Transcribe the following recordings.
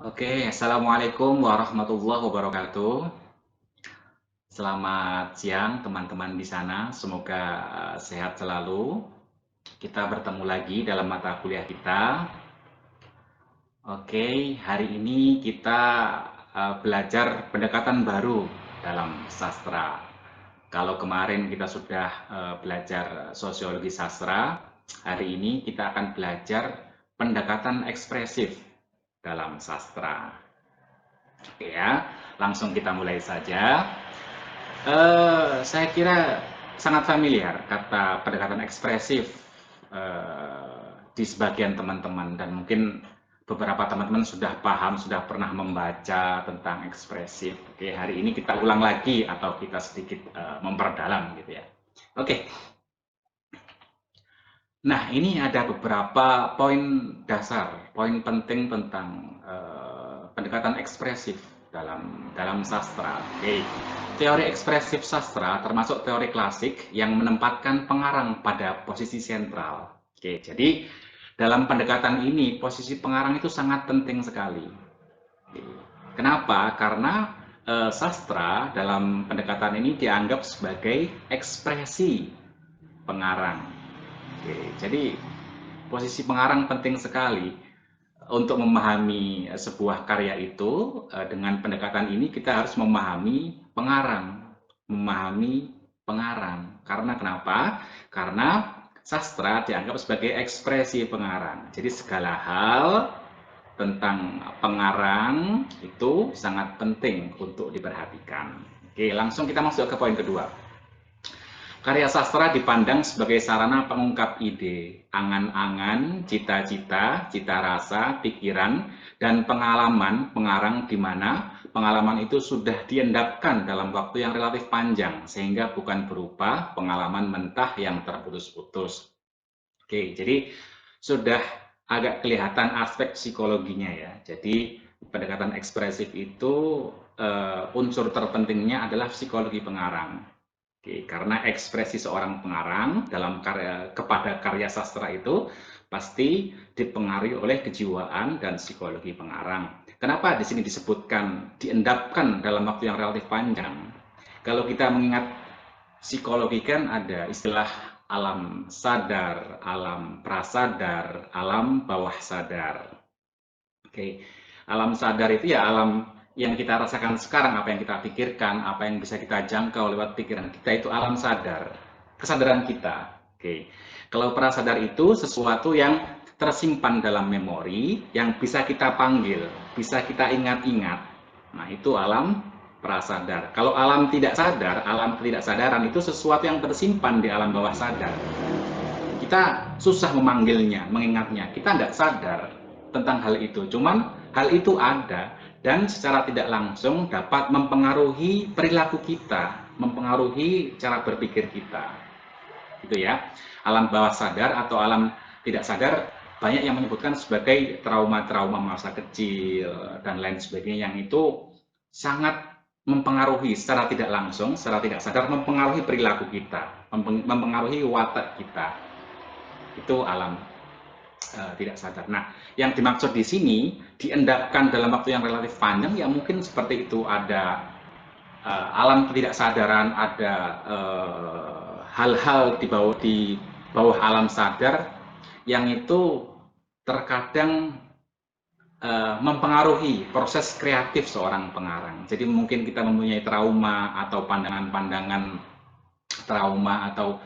Oke, Assalamualaikum warahmatullahi wabarakatuh. Selamat siang teman-teman di sana, semoga sehat selalu. Kita bertemu lagi dalam mata kuliah kita. Oke, hari ini kita belajar pendekatan baru dalam sastra. Kalau kemarin kita sudah belajar sosiologi sastra, hari ini kita akan belajar pendekatan ekspresif dalam sastra. Oke ya, langsung kita mulai saja. Saya kira sangat familiar kata pendekatan ekspresif di sebagian teman-teman dan mungkin beberapa teman-teman sudah paham, sudah pernah membaca tentang ekspresif. Oke, hari ini kita ulang lagi atau kita sedikit memperdalam gitu ya. Oke, nah ini ada beberapa poin dasar, poin penting tentang pendekatan ekspresif dalam sastra. Oke. Teori ekspresif sastra termasuk teori klasik yang menempatkan pengarang pada posisi sentral. Oke, jadi dalam pendekatan ini posisi pengarang itu sangat penting sekali. Oke. Kenapa? Karena sastra dalam pendekatan ini dianggap sebagai ekspresi pengarang. Oke, jadi posisi pengarang penting sekali untuk memahami sebuah karya itu. Dengan pendekatan ini kita harus memahami pengarang. Karena kenapa? Karena sastra dianggap sebagai ekspresi pengarang. Jadi segala hal tentang pengarang itu sangat penting untuk diperhatikan. Oke, langsung kita masuk ke poin kedua. Karya sastra dipandang sebagai sarana pengungkap ide, angan-angan, cita-cita, cita rasa, pikiran, dan pengalaman pengarang di mana pengalaman itu sudah diendapkan dalam waktu yang relatif panjang, sehingga bukan berupa pengalaman mentah yang terputus-putus. Oke, jadi sudah agak kelihatan aspek psikologinya ya. Jadi pendekatan ekspresif itu unsur terpentingnya adalah psikologi pengarang. Oke, karena ekspresi seorang pengarang dalam kepada karya sastra itu pasti dipengaruhi oleh kejiwaan dan psikologi pengarang. Kenapa di sini disebutkan diendapkan dalam waktu yang relatif panjang? Kalau kita mengingat psikologi kan ada istilah alam sadar, alam prasadar, alam bawah sadar. Oke, alam sadar itu ya alam yang kita rasakan sekarang, apa yang kita pikirkan, apa yang bisa kita jangkau lewat pikiran kita itu alam sadar, kesadaran kita. Oke, kalau prasadar itu sesuatu yang tersimpan dalam memori, yang bisa kita panggil, bisa kita ingat-ingat. Nah, itu alam prasadar. Kalau alam tidak sadar, alam ketidaksadaran itu sesuatu yang tersimpan di alam bawah sadar. Kita susah memanggilnya, mengingatnya. Kita tidak sadar tentang hal itu. Cuman hal itu ada dan secara tidak langsung dapat mempengaruhi perilaku kita, mempengaruhi cara berpikir kita. Gitu ya. Alam bawah sadar atau alam tidak sadar banyak yang menyebutkan sebagai trauma-trauma masa kecil dan lain sebagainya yang itu sangat mempengaruhi secara tidak langsung, secara tidak sadar mempengaruhi perilaku kita, mempengaruhi watak kita. Itu alam tidak sadar. Nah, yang dimaksud di sini diendapkan dalam waktu yang relatif panjang, ya mungkin seperti itu ada alam ketidaksadaran, ada hal-hal di bawah alam sadar yang itu terkadang mempengaruhi proses kreatif seorang pengarang. Jadi mungkin kita mempunyai trauma atau pandangan-pandangan trauma atau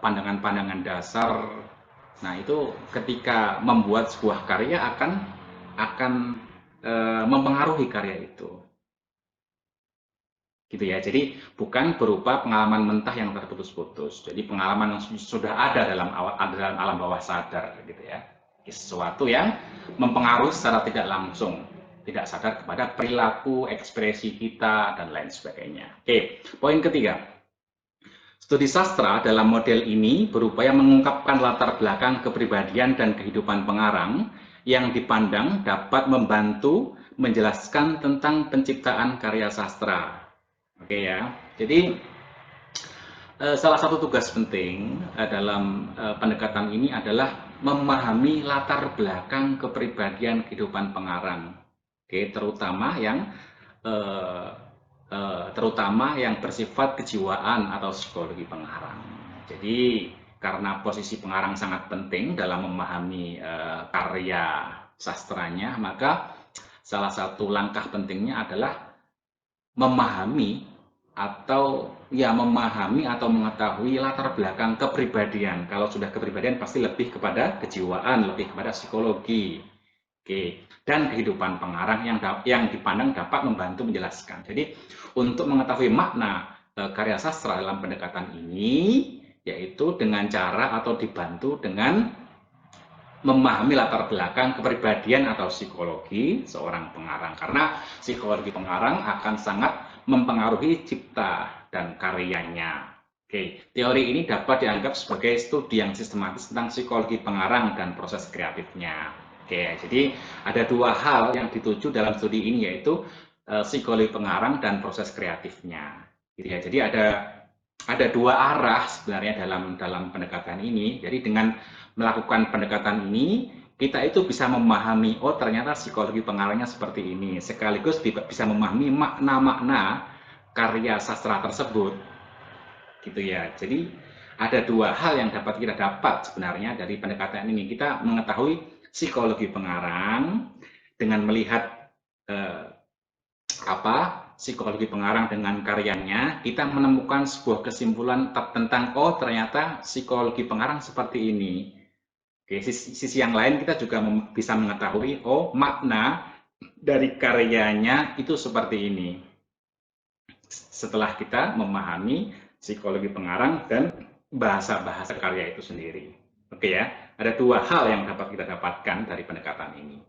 pandangan-pandangan dasar. Nah, itu ketika membuat sebuah karya akan mempengaruhi karya itu. Gitu ya. Jadi bukan berupa pengalaman mentah yang terputus-putus. Jadi pengalaman yang sudah ada dalam alam bawah sadar gitu ya. Sesuatu yang mempengaruhi secara tidak langsung, tidak sadar kepada perilaku, ekspresi kita dan lain sebagainya. Oke, poin ketiga. Studi sastra dalam model ini berupaya mengungkapkan latar belakang kepribadian dan kehidupan pengarang yang dipandang dapat membantu menjelaskan tentang penciptaan karya sastra. Oke ya, jadi salah satu tugas penting dalam pendekatan ini adalah memahami latar belakang kepribadian kehidupan pengarang. Oke, eh, terutama yang bersifat kejiwaan atau psikologi pengarang. Jadi karena posisi pengarang sangat penting dalam memahami karya sastranya, maka salah satu langkah pentingnya adalah memahami memahami atau mengetahui latar belakang kepribadian. Kalau sudah kepribadian pasti lebih kepada kejiwaan, lebih kepada psikologi. Oke, dan kehidupan pengarang yang dipandang dapat membantu menjelaskan. Jadi, untuk mengetahui makna karya sastra dalam pendekatan ini, yaitu dengan cara atau dibantu dengan memahami latar belakang kepribadian atau psikologi seorang pengarang. Karena psikologi pengarang akan sangat mempengaruhi cipta dan karyanya. Oke, teori ini dapat dianggap sebagai studi yang sistematis tentang psikologi pengarang dan proses kreatifnya. Oke, jadi ada dua hal yang dituju dalam studi ini, yaitu psikologi pengarang dan proses kreatifnya. Gitu ya. Jadi ada dua arah sebenarnya dalam pendekatan ini. Jadi dengan melakukan pendekatan ini, kita itu bisa memahami, oh ternyata psikologi pengarangnya seperti ini, sekaligus bisa memahami makna-makna karya sastra tersebut, gitu ya. Jadi ada dua hal yang dapat kita dapat sebenarnya dari pendekatan ini. Kita mengetahui psikologi pengarang dengan melihat eh, psikologi pengarang dengan karyanya, kita menemukan sebuah kesimpulan tentang, oh ternyata psikologi pengarang seperti ini. Oke, sisi yang lain kita juga bisa mengetahui, oh makna dari karyanya itu seperti ini. Setelah kita memahami psikologi pengarang dan bahasa-bahasa karya itu sendiri. Oke ya, ada dua hal yang dapat kita dapatkan dari pendekatan ini.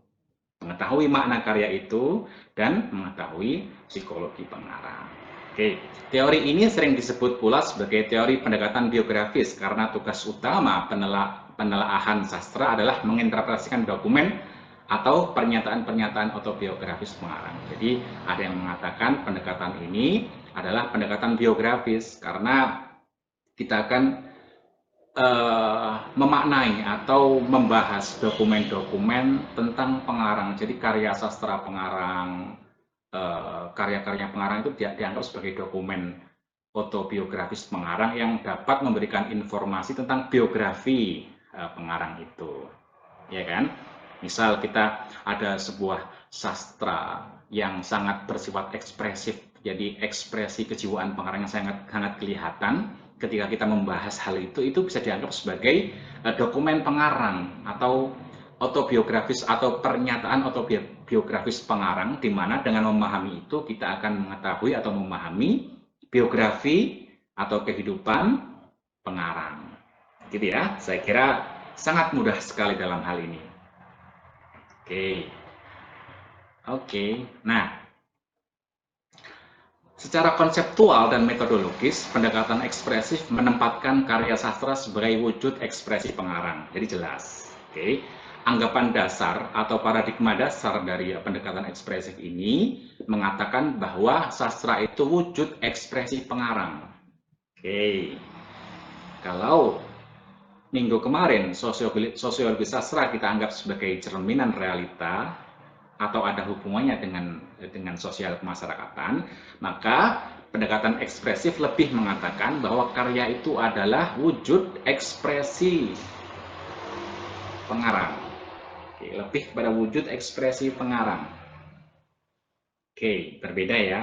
Mengetahui makna karya itu dan mengetahui psikologi pengarang. Oke, teori ini sering disebut pula sebagai teori pendekatan biografis karena tugas utama penelaahan sastra adalah menginterpretasikan dokumen atau pernyataan-pernyataan autobiografis pengarang. Jadi ada yang mengatakan pendekatan ini adalah pendekatan biografis karena kita akan memaknai atau membahas dokumen-dokumen tentang pengarang. Jadi karya sastra pengarang, karya-karya pengarang itu dianggap sebagai dokumen autobiografis pengarang yang dapat memberikan informasi tentang biografi pengarang itu, ya kan? Misal kita ada sebuah sastra yang sangat bersifat ekspresif, jadi ekspresi kejiwaan pengarang yang sangat sangat kelihatan. Ketika kita membahas hal itu bisa dianggap sebagai dokumen pengarang atau autobiografis atau pernyataan autobiografis pengarang, di mana dengan memahami itu kita akan mengetahui atau memahami biografi atau kehidupan pengarang. Gitu ya, saya kira sangat mudah sekali dalam hal ini. Oke. Nah, secara konseptual dan metodologis, pendekatan ekspresif menempatkan karya sastra sebagai wujud ekspresi pengarang. Jadi jelas. Oke. Anggapan dasar atau paradigma dasar dari pendekatan ekspresif ini mengatakan bahwa sastra itu wujud ekspresi pengarang. Oke. Kalau minggu kemarin sosiologi sastra kita anggap sebagai cerminan realita atau ada hubungannya dengan sosial kemasyarakatan, maka pendekatan ekspresif lebih mengatakan bahwa karya itu adalah wujud ekspresi pengarang. Oke, lebih pada wujud ekspresi pengarang. Oke, berbeda ya.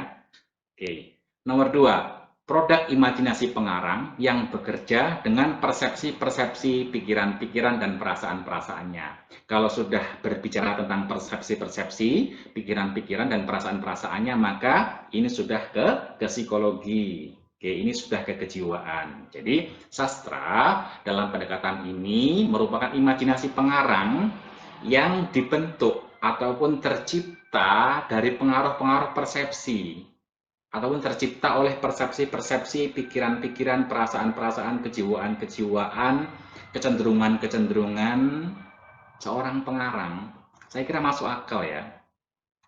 Oke. Nomor 2, produk imajinasi pengarang yang bekerja dengan persepsi-persepsi, pikiran-pikiran, dan perasaan-perasaannya. Kalau sudah berbicara tentang persepsi-persepsi, pikiran-pikiran, dan perasaan-perasaannya, maka ini sudah ke psikologi. Oke, ini sudah ke kejiwaan. Jadi, sastra dalam pendekatan ini merupakan imajinasi pengarang yang dibentuk ataupun tercipta dari pengaruh-pengaruh persepsi ataupun tercipta oleh persepsi-persepsi, pikiran-pikiran, perasaan-perasaan, kejiwaan-kejiwaan, kecenderungan-kecenderungan seorang pengarang. Saya kira masuk akal ya.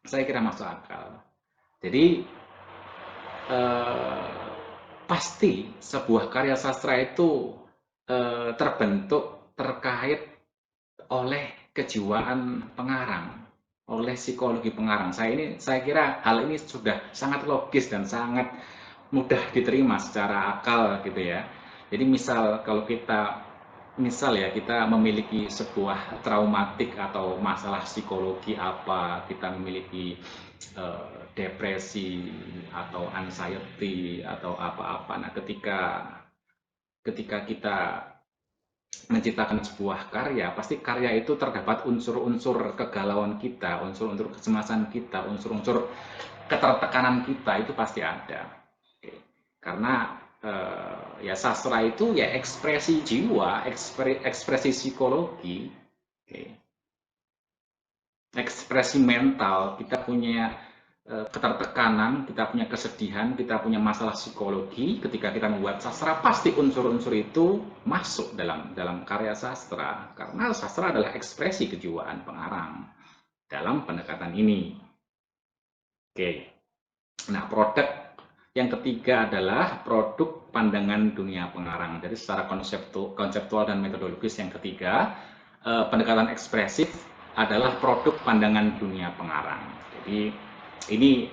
Saya kira masuk akal. Jadi pasti sebuah karya sastra itu terbentuk terkait oleh kejiwaan pengarang, oleh psikologi pengarang. Saya kira hal ini sudah sangat logis dan sangat mudah diterima secara akal gitu ya. Jadi misal ya kita memiliki sebuah traumatik atau masalah psikologi apa, kita memiliki depresi atau anxiety atau apa-apa. Nah, ketika kita menciptakan sebuah karya, pasti karya itu terdapat unsur-unsur kegalauan kita, unsur-unsur kecemasan kita, unsur-unsur ketertekanan kita itu pasti ada. Oke. Karena ya sastra itu ya ekspresi jiwa, ekspresi psikologi, oke, ekspresi mental. Kita punya ketertekanan, kita punya kesedihan, kita punya masalah psikologi. Ketika kita membuat sastra, pasti unsur-unsur itu masuk dalam karya sastra, karena sastra adalah ekspresi kejiwaan pengarang dalam pendekatan ini. Oke, nah produk yang ketiga adalah produk pandangan dunia pengarang. Jadi secara konseptual dan metodologis yang ketiga, pendekatan ekspresif adalah produk pandangan dunia pengarang. Jadi ini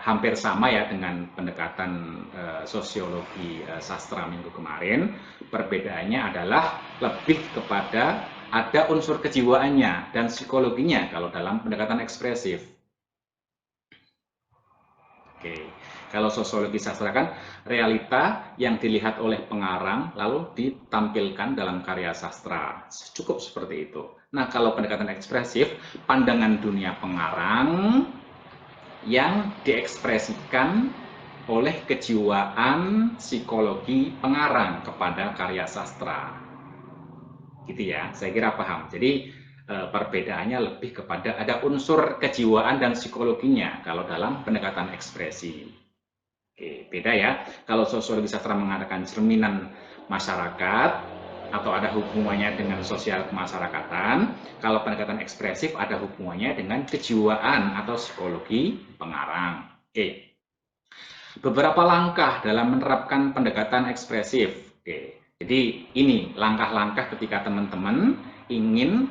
hampir sama ya dengan pendekatan sosiologi sastra minggu kemarin. Perbedaannya adalah lebih kepada ada unsur kejiwaannya dan psikologinya kalau dalam pendekatan ekspresif. Oke, kalau sosiologi sastra kan realita yang dilihat oleh pengarang lalu ditampilkan dalam karya sastra. Cukup seperti itu. Nah, kalau pendekatan ekspresif, pandangan dunia pengarang yang diekspresikan oleh kejiwaan psikologi pengarang kepada karya sastra. Gitu ya, saya kira paham. Jadi perbedaannya lebih kepada ada unsur kejiwaan dan psikologinya kalau dalam pendekatan ekspresi. Oke, beda ya. Kalau sosiologi sastra mengatakan cerminan masyarakat atau ada hubungannya dengan sosial kemasyarakatan, kalau pendekatan ekspresif ada hubungannya dengan kejiwaan atau psikologi pengarang. Oke. Beberapa langkah dalam menerapkan pendekatan ekspresif. Oke. Jadi ini langkah-langkah ketika teman-teman ingin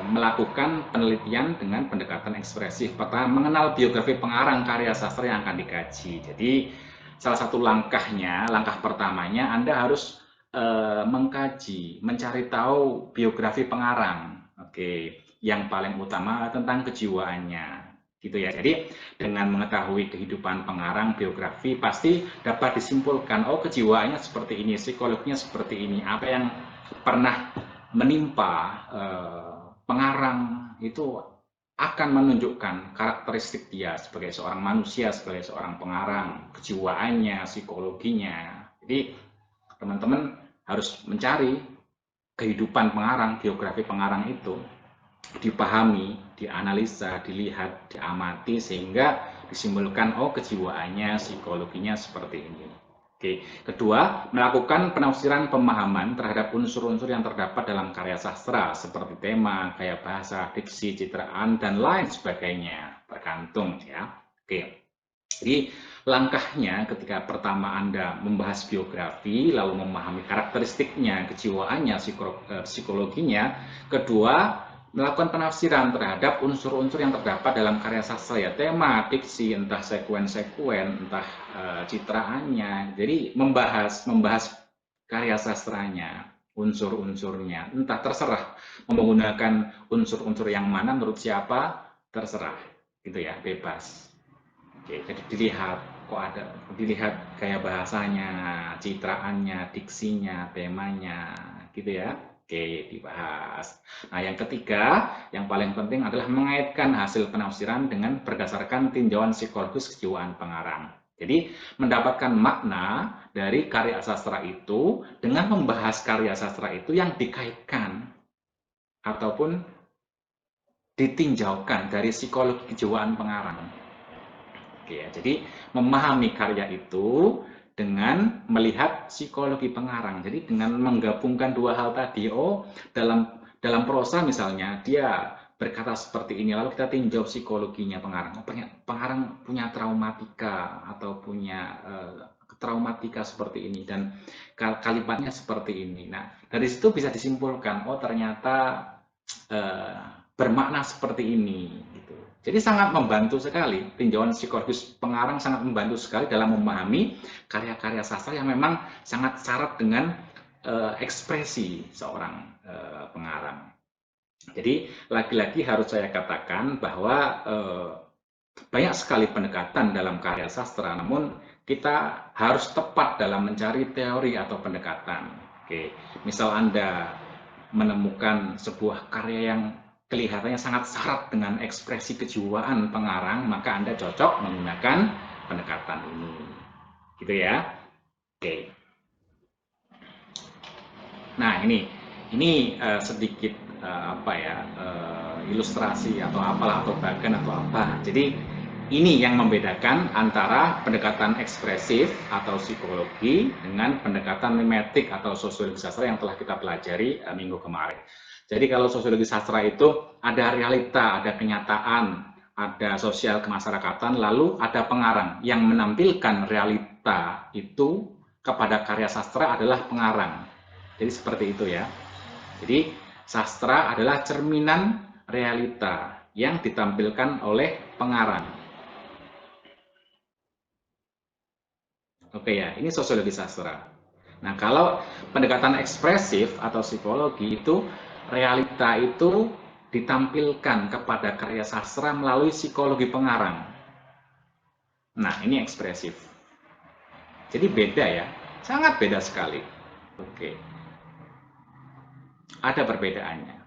melakukan penelitian dengan pendekatan ekspresif. Pertama, mengenal biografi pengarang karya sastra yang akan dikaji. Jadi salah satu langkahnya, langkah pertamanya Anda harus mengkaji, mencari tahu biografi pengarang. Oke, yang paling utama tentang kejiwaannya. Gitu ya. Jadi dengan mengetahui kehidupan pengarang, biografi, pasti dapat disimpulkan, oh kejiwaannya seperti ini, psikologinya seperti ini, apa yang pernah menimpa pengarang itu akan menunjukkan karakteristik dia sebagai seorang manusia, sebagai seorang pengarang, kejiwaannya, psikologinya. Jadi teman-teman harus mencari kehidupan pengarang, biografi pengarang itu, dipahami, dianalisa, dilihat, diamati, sehingga disimpulkan, oh kejiwaannya, psikologinya seperti ini. Oke. Kedua, melakukan penafsiran pemahaman terhadap unsur-unsur yang terdapat dalam karya sastra, seperti tema, gaya bahasa, diksi, citraan, dan lain sebagainya. Tergantung ya. Oke. Jadi langkahnya ketika pertama Anda membahas biografi, lalu memahami karakteristiknya, kejiwaannya, psikologinya. Kedua, melakukan penafsiran terhadap unsur-unsur yang terdapat dalam karya sastra ya, tema, diksi, entah sekuen-sekuen, entah citraannya. Jadi membahas karya sastranya, unsur-unsurnya, entah terserah menggunakan unsur-unsur yang mana menurut siapa terserah, gitu ya, bebas. Oke, jadi dilihat gaya bahasanya, citraannya, diksinya, temanya, gitu ya. Oke, dibahas. Nah, yang ketiga, yang paling penting adalah mengaitkan hasil penafsiran dengan berdasarkan tinjauan psikologis kejiwaan pengarang. Jadi, mendapatkan makna dari karya sastra itu dengan membahas karya sastra itu yang dikaitkan ataupun ditinjaukan dari psikologi kejiwaan pengarang. Oke, ya, jadi memahami karya itu dengan melihat psikologi pengarang. Jadi dengan menggabungkan dua hal tadi, oh dalam prosa misalnya dia berkata seperti ini, lalu kita tinjau psikologinya pengarang. Oh, pengarang punya traumatika atau punya traumatika seperti ini dan kalimatnya seperti ini. Nah, dari situ bisa disimpulkan, oh ternyata bermakna seperti ini. Gitu. Jadi sangat membantu sekali, tinjauan psikologis pengarang sangat membantu sekali dalam memahami karya-karya sastra yang memang sangat syarat dengan ekspresi seorang pengarang. Jadi lagi-lagi harus saya katakan bahwa banyak sekali pendekatan dalam karya sastra, namun kita harus tepat dalam mencari teori atau pendekatan. Oke, misal Anda menemukan sebuah karya yang kelihatannya sangat syarat dengan ekspresi kejiwaan pengarang, maka Anda cocok menggunakan pendekatan ini. Gitu ya. Oke. Nah, ini sedikit ilustrasi atau apalah atau bagan atau apa. Jadi ini yang membedakan antara pendekatan ekspresif atau psikologi dengan pendekatan mimetik atau sosiologi sastra yang telah kita pelajari minggu kemarin. Jadi kalau sosiologi sastra itu ada realita, ada kenyataan, ada sosial kemasyarakatan, lalu ada pengarang yang menampilkan realita itu kepada karya sastra adalah pengarang. Jadi seperti itu ya. Jadi sastra adalah cerminan realita yang ditampilkan oleh pengarang. Oke ya, ini sosiologi sastra. Nah, kalau pendekatan ekspresif atau psikologi itu realita itu ditampilkan kepada karya sastra melalui psikologi pengarang. Nah, ini ekspresif. Jadi beda ya, sangat beda sekali. Oke. Ada perbedaannya.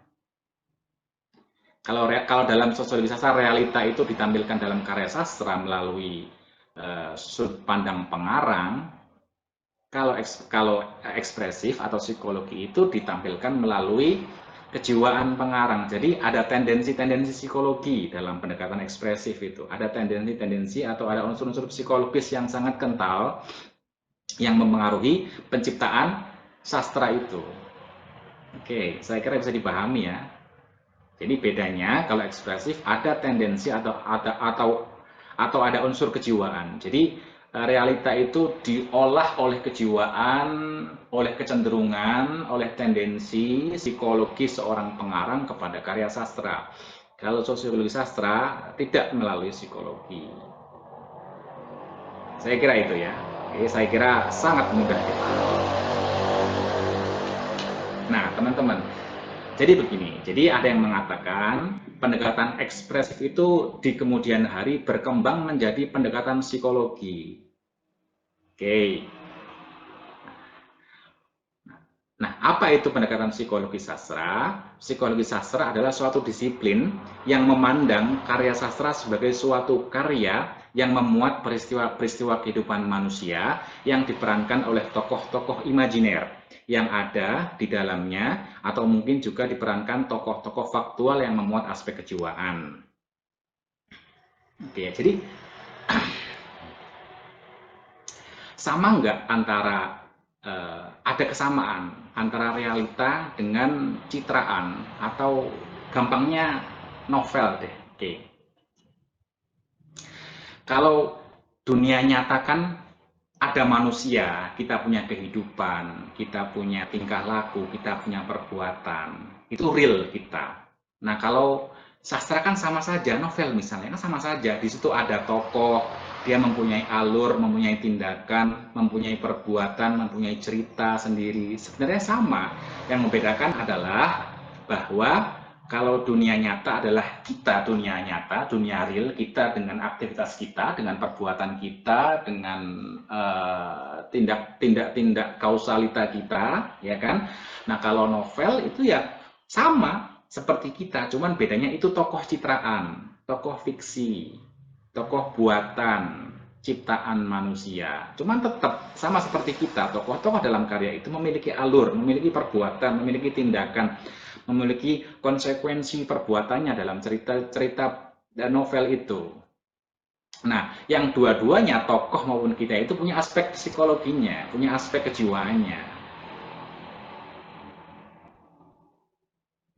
Kalau dalam sosiologi sastra realita itu ditampilkan dalam karya sastra melalui sudut pandang pengarang, kalau ekspresif atau psikologi itu ditampilkan melalui kejiwaan pengarang. Jadi ada tendensi-tendensi psikologi dalam pendekatan ekspresif itu. Ada tendensi-tendensi atau ada unsur-unsur psikologis yang sangat kental yang mempengaruhi penciptaan sastra itu. Oke, saya kira bisa dipahami ya. Jadi bedanya kalau ekspresif ada tendensi atau ada unsur kejiwaan. Jadi realita itu diolah oleh kejiwaan, oleh kecenderungan, oleh tendensi psikologi seorang pengarang kepada karya sastra. Kalau sosiologi sastra tidak melalui psikologi. Saya kira itu ya. Oke, saya kira sangat mudah dipahami. Nah, teman-teman, jadi begini, jadi ada yang mengatakan pendekatan ekspresif itu di kemudian hari berkembang menjadi pendekatan psikologi. Oke. Nah, apa itu pendekatan psikologi sastra? Psikologi sastra adalah suatu disiplin yang memandang karya sastra sebagai suatu karya yang memuat peristiwa-peristiwa kehidupan manusia yang diperankan oleh tokoh-tokoh imajiner yang ada di dalamnya, atau mungkin juga diperankan tokoh-tokoh faktual yang memuat aspek kejiwaan. Oke, jadi sama nggak antara ada kesamaan antara realita dengan citraan, atau gampangnya novel deh. Oke. Kalau dunia nyata kan ada manusia, kita punya kehidupan, kita punya tingkah laku, kita punya perbuatan. Itu real kita. Nah, kalau sastra kan sama saja, novel misalnya kan sama saja. Di situ ada tokoh, dia mempunyai alur, mempunyai tindakan, mempunyai perbuatan, mempunyai cerita sendiri. Sebenarnya sama. Yang membedakan adalah bahwa kalau dunia nyata adalah kita, dunia nyata, dunia real, kita dengan aktivitas kita, dengan perbuatan kita, dengan tindak-tindak kausalita kita, ya kan? Nah, kalau novel itu ya sama seperti kita, cuman bedanya itu tokoh citraan, tokoh fiksi, tokoh buatan, ciptaan manusia. Cuman tetap sama seperti kita, tokoh-tokoh dalam karya itu memiliki alur, memiliki perbuatan, memiliki tindakan, memiliki konsekuensi perbuatannya dalam cerita-cerita dan novel itu. Nah, yang dua-duanya tokoh maupun kita itu punya aspek psikologinya, punya aspek kejiwaannya,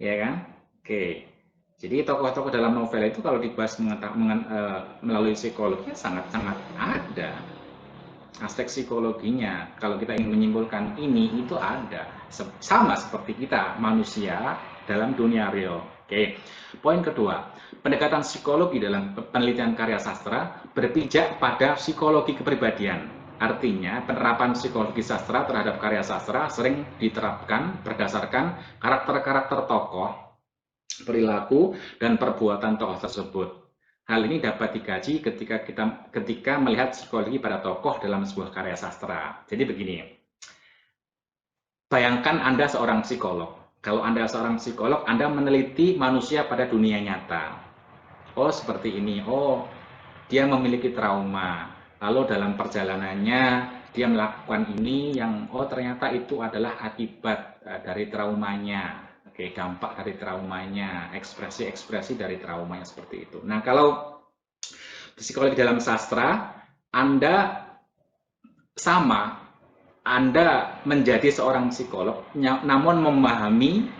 ya kan? Oke. Jadi tokoh-tokoh dalam novel itu kalau dibahas melalui psikologi sangat-sangat ada aspek psikologinya. Kalau kita ingin menyimpulkan ini, itu ada. Sama seperti kita, manusia dalam dunia real. Oke. Poin kedua, pendekatan psikologi dalam penelitian karya sastra berpijak pada psikologi kepribadian. Artinya, penerapan psikologi sastra terhadap karya sastra sering diterapkan berdasarkan karakter-karakter tokoh, perilaku, dan perbuatan tokoh tersebut. Hal ini dapat dikaji ketika melihat psikologi pada tokoh dalam sebuah karya sastra. Jadi begini, bayangkan Anda seorang psikolog. Kalau Anda seorang psikolog, Anda meneliti manusia pada dunia nyata. Oh, seperti ini. Oh, dia memiliki trauma. Lalu dalam perjalanannya, dia melakukan ini yang, oh ternyata itu adalah akibat dari traumanya. Oke, dampak dari traumanya, ekspresi-ekspresi dari traumanya seperti itu. Nah, kalau psikologi dalam sastra, Anda sama, Anda menjadi seorang psikolog, namun memahami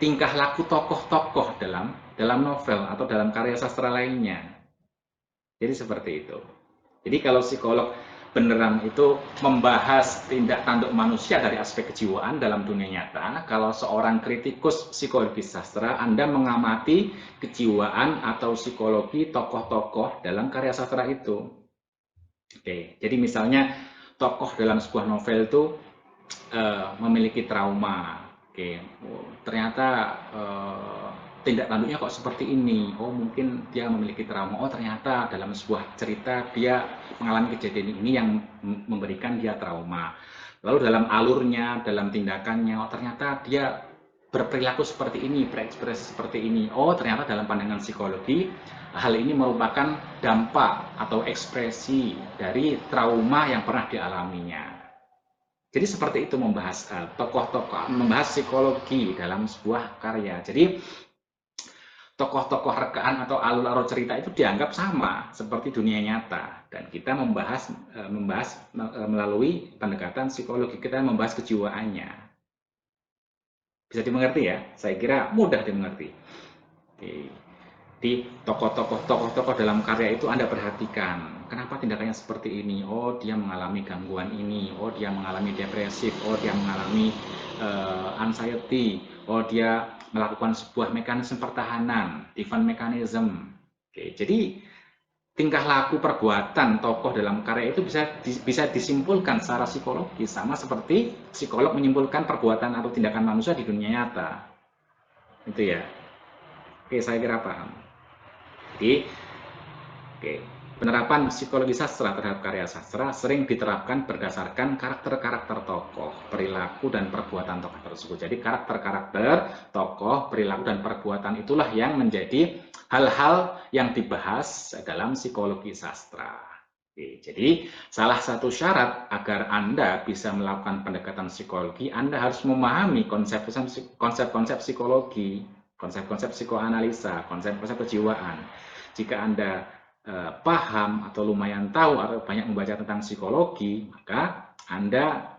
tingkah laku tokoh-tokoh dalam novel atau dalam karya sastra lainnya. Jadi seperti itu. Jadi kalau psikolog beneran itu membahas tindak tanduk manusia dari aspek kejiwaan dalam dunia nyata, kalau seorang kritikus psikologi sastra, Anda mengamati kejiwaan atau psikologi tokoh-tokoh dalam karya sastra itu. Oke, jadi misalnya tokoh dalam sebuah novel itu memiliki trauma. Oke, ternyata tindak tanduknya kok seperti ini. Oh, mungkin dia memiliki trauma. Oh, ternyata dalam sebuah cerita dia mengalami kejadian ini yang memberikan dia trauma. Lalu dalam alurnya, dalam tindakannya, oh ternyata dia berperilaku seperti ini, berekspresi seperti ini. Oh, ternyata dalam pandangan psikologi, hal ini merupakan dampak atau ekspresi dari trauma yang pernah dialaminya. Jadi seperti itu membahas tokoh-tokoh, membahas psikologi dalam sebuah karya. Jadi tokoh-tokoh rekaan atau alur-alur cerita itu dianggap sama seperti dunia nyata, dan kita membahas melalui pendekatan psikologi, kita membahas kejiwaannya. Bisa dimengerti ya? Saya kira mudah dimengerti. Di tokoh-tokoh dalam karya itu Anda perhatikan, kenapa tindakannya seperti ini? Oh, dia mengalami gangguan ini. Oh, dia mengalami depresif. Oh, dia mengalami anxiety. Oh, dia melakukan sebuah mekanisme pertahanan, defense mechanism. Oke, jadi tingkah laku perbuatan tokoh dalam karya itu bisa disimpulkan secara psikologis, sama seperti psikolog menyimpulkan perbuatan atau tindakan manusia di dunia nyata. Itu ya. Oke, saya kira paham. Jadi, penerapan psikologi sastra terhadap karya sastra sering diterapkan berdasarkan karakter-karakter tokoh, perilaku, dan perbuatan tokoh tersebut. Jadi karakter-karakter tokoh, perilaku, dan perbuatan itulah yang menjadi hal-hal yang dibahas dalam psikologi sastra. Jadi salah satu syarat agar Anda bisa melakukan pendekatan psikologi, Anda harus memahami konsep-konsep psikologi, konsep-konsep psikoanalisa, konsep-konsep kejiwaan. Jika Anda paham atau lumayan tahu atau banyak membaca tentang psikologi, maka Anda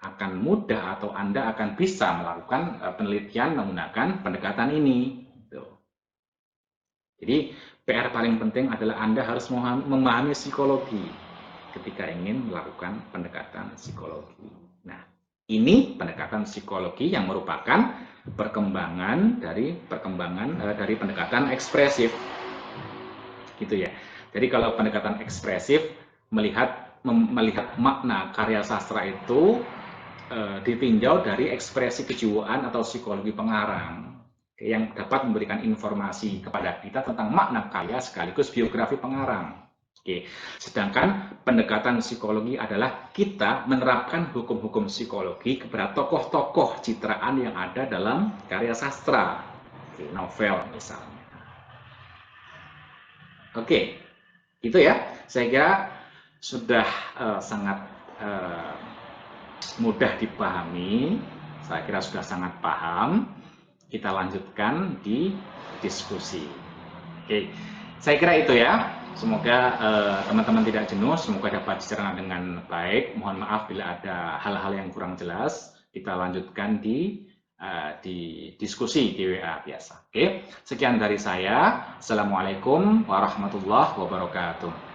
akan mudah atau Anda akan bisa melakukan penelitian menggunakan pendekatan ini. Jadi PR paling penting adalah Anda harus memahami psikologi ketika ingin melakukan pendekatan psikologi. Nah, ini pendekatan psikologi yang merupakan perkembangan dari pendekatan ekspresif. Gitu ya. Jadi kalau pendekatan ekspresif melihat makna karya sastra itu ditinjau dari ekspresi kejiwaan atau psikologi pengarang yang dapat memberikan informasi kepada kita tentang makna karya sekaligus biografi pengarang. Oke. Sedangkan pendekatan psikologi adalah kita menerapkan hukum-hukum psikologi kepada tokoh-tokoh citraan yang ada dalam karya sastra, novel misalnya. Oke, itu ya. Saya kira sudah sangat mudah dipahami. Saya kira sudah sangat paham. Kita lanjutkan di diskusi. Oke, saya kira itu ya. Semoga teman-teman tidak jenuh. Semoga dapat dicerna dengan baik. Mohon maaf bila ada hal-hal yang kurang jelas. Kita lanjutkan di diskusi di WA biasa. Oke, sekian dari saya. Assalamualaikum warahmatullahi wabarakatuh.